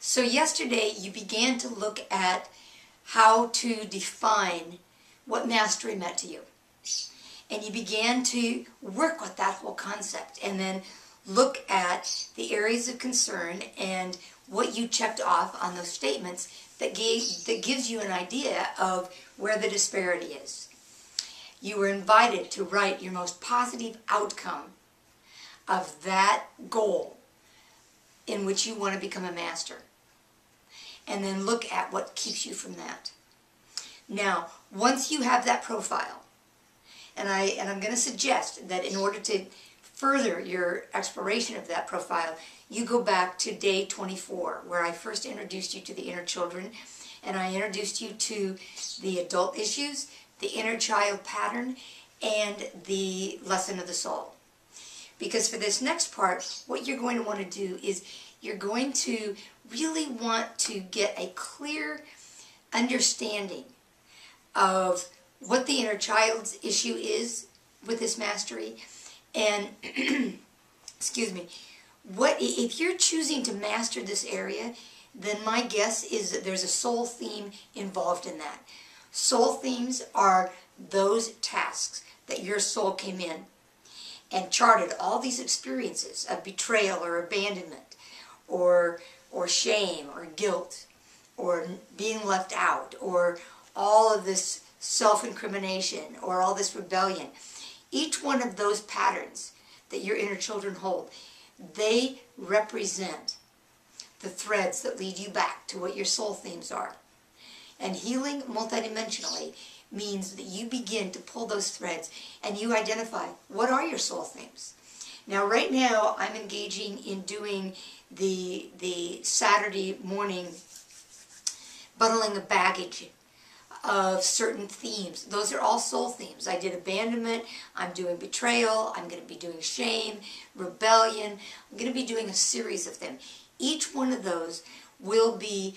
So yesterday you began to look at how to define what mastery meant to you. And you began to work with that whole concept and then look at the areas of concern and what you checked off on those statements that gives you an idea of where the disparity is. You were invited to write your most positive outcome of that goal in which you want to become a master. And then look at what keeps you from that. Now, once you have that profile, and I'm going to suggest that in order to further your exploration of that profile, you go back to day 24, where I first introduced you to the inner children, and I introduced you to the adult issues, the inner child pattern, and the lesson of the soul. Because for this next part, what you're going to want to do is you're going to really want to get a clear understanding of what the inner child's issue is with this mastery, and excuse me, if you're choosing to master this area, then my guess is that there's a soul theme involved in that. Soul themes are those tasks that your soul came in and charted all these experiences of betrayal or abandonment or shame or guilt or being left out or all of this self-incrimination or all this rebellion. Each one of those patterns that your inner children hold, they represent the threads that lead you back to what your soul themes are. And healing multidimensionally means that you begin to pull those threads and you identify what are your soul themes. Now right now I'm engaging in doing the Saturday morning bundling of baggage of certain themes. Those are all soul themes. I did abandonment, I'm doing betrayal, I'm going to be doing shame, rebellion. I'm going to be doing a series of them. Each one of those will be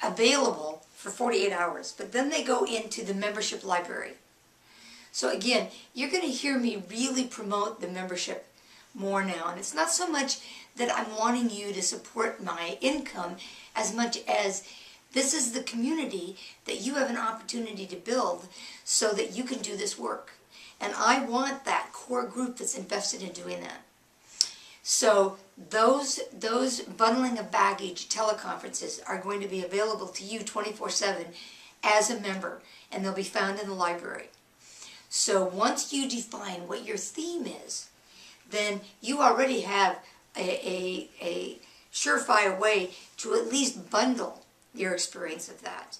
available for 48 hours, but then they go into the membership library. So again, you're going to hear me really promote the membership more now, and it's not so much that I'm wanting you to support my income as much as this is the community that you have an opportunity to build so that you can do this work. And I want that core group that's invested in doing that. So those bundling of baggage teleconferences are going to be available to you 24/7 as a member, and they'll be found in the library. So once you define what your theme is, then you already have a surefire way to at least bundle your experience of that.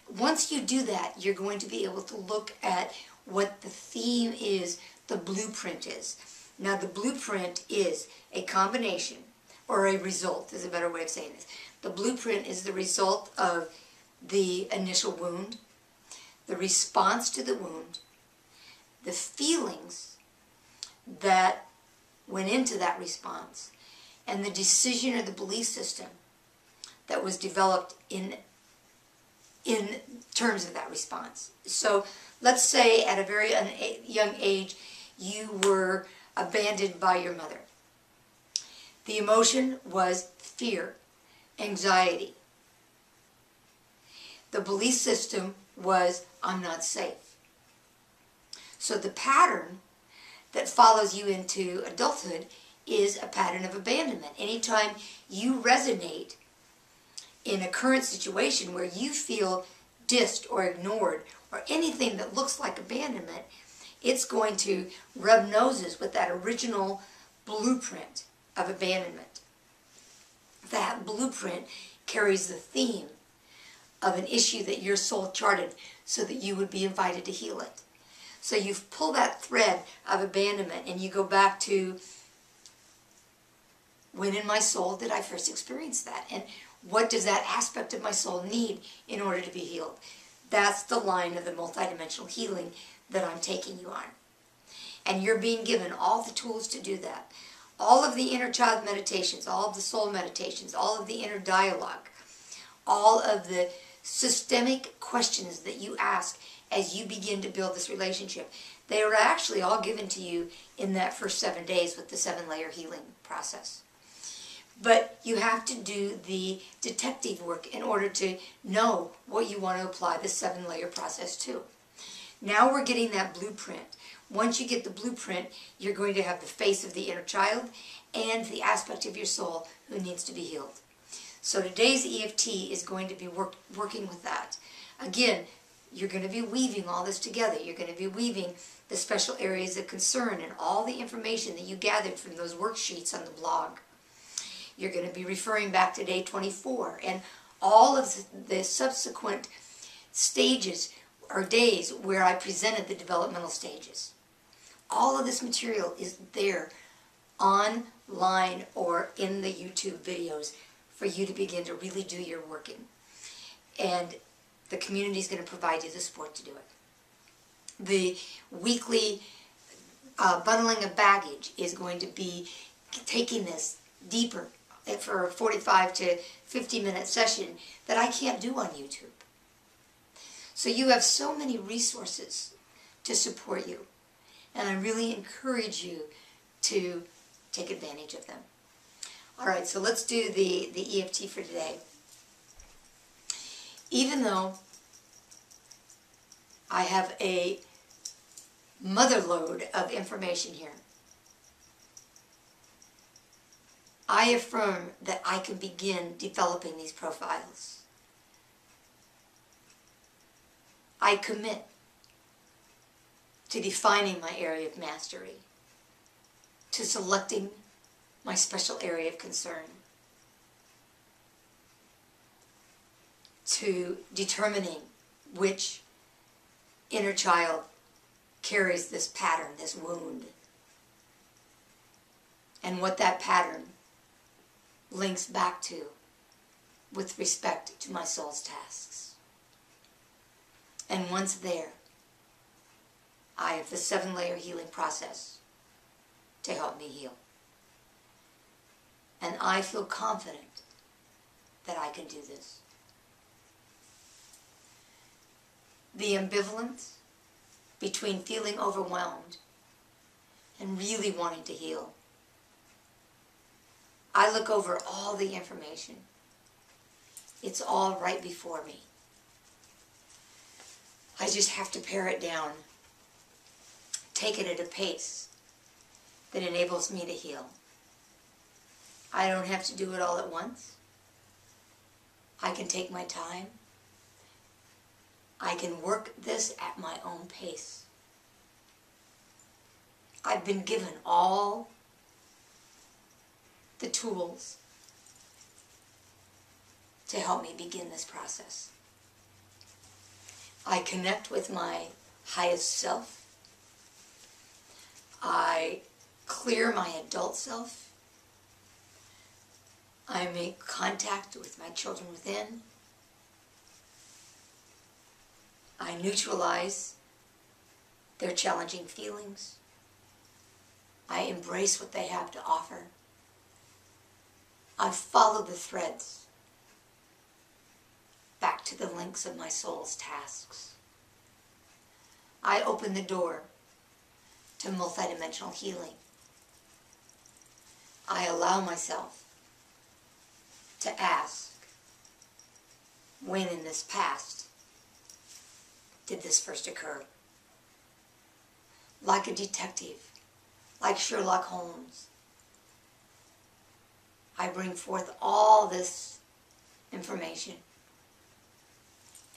Once you do that, you're going to be able to look at what the theme is, the blueprint is. Now the blueprint is a combination, or a result is a better way of saying this. The blueprint is the result of the initial wound, the response to the wound, the feelings that went into that response, and the decision or the belief system that was developed in terms of that response. So let's say at a very young age you were abandoned by your mother. The emotion was fear, anxiety. The belief system was, I'm not safe. So the pattern that follows you into adulthood is a pattern of abandonment. Anytime you resonate in a current situation where you feel dissed or ignored or anything that looks like abandonment, it's going to rub noses with that original blueprint of abandonment. That blueprint carries the theme of an issue that your soul charted so that you would be invited to heal it. So you pull that thread of abandonment and you go back to, when in my soul did I first experience that? And what does that aspect of my soul need in order to be healed? That's the line of the multidimensional healing that I'm taking you on. And you're being given all the tools to do that. All of the inner child meditations, all of the soul meditations, all of the inner dialogue, all of the systemic questions that you ask as you begin to build this relationship, they are actually all given to you in that first 7 days with the 7-layer healing process. But you have to do the detective work in order to know what you want to apply the 7-layer process to. Now we're getting that blueprint. Once you get the blueprint, you're going to have the face of the inner child and the aspect of your soul who needs to be healed. So today's EFT is going to be working with that. Again, you're going to be weaving all this together. You're going to be weaving the special areas of concern and all the information that you gathered from those worksheets on the blog. You're going to be referring back to day 24 and all of the subsequent stages or days where I presented the developmental stages. All of this material is there online or in the YouTube videos for you to begin to really do your working. And the community is going to provide you the support to do it. The weekly bundling of baggage is going to be taking this deeper for a 45 to 50-minute session that I can't do on YouTube. So you have so many resources to support you. And I really encourage you to take advantage of them. All right, so let's do the EFT for today. Even though I have a motherload of information here, I affirm that I can begin developing these profiles. I commit to defining my area of mastery, to selecting my special area of concern, to determining which inner child carries this pattern, this wound, and what that pattern links back to with respect to my soul's tasks. And once there, I have the 7-layer healing process to help me heal. And I feel confident that I can do this. The ambivalence between feeling overwhelmed and really wanting to heal. I look over all the information. It's all right before me. I just have to pare it down, take it at a pace that enables me to heal. I don't have to do it all at once. I can take my time. I can work this at my own pace. I've been given all the tools to help me begin this process. I connect with my highest self. I clear my adult self. I make contact with my children within. I neutralize their challenging feelings. I embrace what they have to offer. I follow the threads back to the links of my soul's tasks. I open the door to multidimensional healing. I allow myself to ask, when in this past did this first occur? Like a detective, like Sherlock Holmes, I bring forth all this information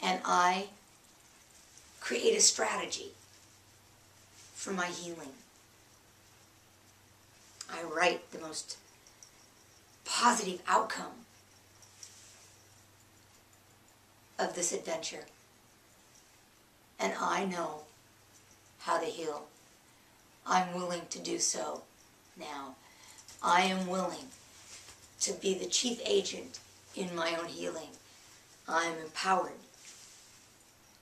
and I create a strategy for my healing. I write the most positive outcome of this adventure. And I know how to heal. I'm willing to do so now. I am willing to be the chief agent in my own healing. I am empowered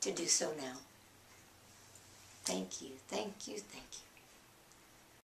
to do so now. Thank you, thank you, thank you.